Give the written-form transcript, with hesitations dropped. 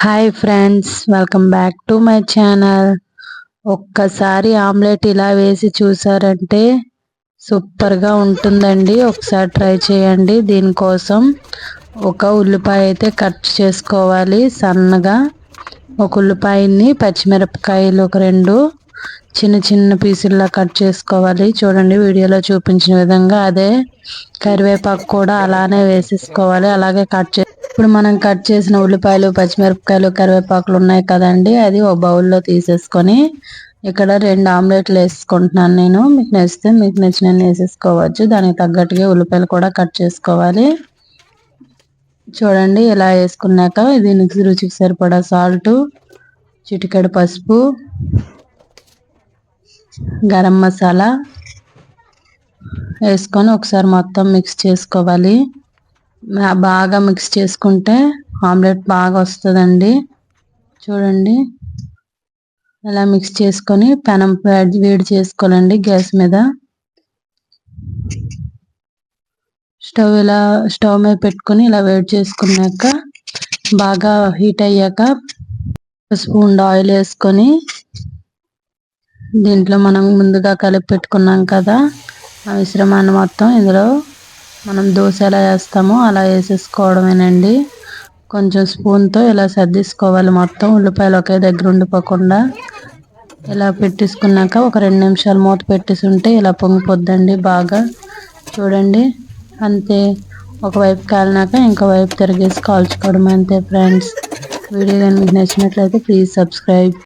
Hi friends, welcome back to my channel. ఒక్కసారి omelette ఇలా వేసి చూసారంటే సూపర్గా ఉంటుందండి. ఒకసారి ట్రై చేయండి. దీనికోసం ఒక ఉల్లిపాయ అయితే కట్ చేసుకోవాలి సన్నగా. ఒక ఉల్లిపాయని, పచ్చిమిరపకాయలు ఒక 2 చిన్న చిన్న పీసుల్లా కట్ చేసుకోవాలి. చూడండి వీడియోలో చూపించిన విధంగా. అదే కరివేపాకు కూడా అలానే వేసేసుకోవాలి. అలాగే ఇప్పుడు మనం కట్ చేసిన ఉల్లిపాయలు, పచ్చిమిరపకాయలు, కరివేపాకులు ఉన్నాయి కదండి, అది ఒక బౌల్లో తీసేసుకొని ఇక్కడ 2 ఆమ్లెట్లు వేసుకుంటున్నాను నేను. మీకు నచ్చితే మీకు నచ్చినన్ని వేసేసుకోవచ్చు. దానికి తగ్గట్టుగా ఉల్లిపాయలు కూడా కట్ చేసుకోవాలి. చూడండి ఇలా వేసుకున్నాక దీనికి రుచికి సరిపడా సాల్ట్, చిటికెడు పసుపు, గరం మసాలా వేసుకొని ఒకసారి మొత్తం మిక్స్ చేసుకోవాలి. బాగా మిక్స్ చేసుకుంటే ఆమ్లెట్ బాగా వస్తుందండి. చూడండి ఇలా మిక్స్ చేసుకొని పెనం వేడి చేసుకోవాలండి గ్యాస్ మీద. స్టవ్ మీద పెట్టుకొని ఇలా వేడి చేసుకున్నాక బాగా హీట్ అయ్యాక స్పూన్ ఆయిల్ వేసుకొని దీంట్లో మనం ముందుగా కలిపి పెట్టుకున్నాం కదా ఆ మిశ్రమాన్ని మొత్తం ఇందులో మనం దోశ ఎలా వేస్తామో అలా వేసేసుకోవడమేనండి. కొంచెం స్పూన్తో ఇలా సర్దిసుకోవాలి మొత్తం, ఉల్లిపాయలు ఒకే దగ్గర ఉండిపోకుండా. ఇలా పెట్టేసుకున్నాక ఒక 2 నిమిషాలు మూత పెట్టేసి ఉంటే ఇలా పొంగిపోద్దండి బాగా. చూడండి అంతే. ఒకవైపు కాలినాక ఇంకో వైపు తిరిగేసి కాల్చుకోవడం అంతే ఫ్రెండ్స్. వీడియో కానీ మీకు నచ్చినట్లయితే ప్లీజ్ సబ్స్క్రైబ్.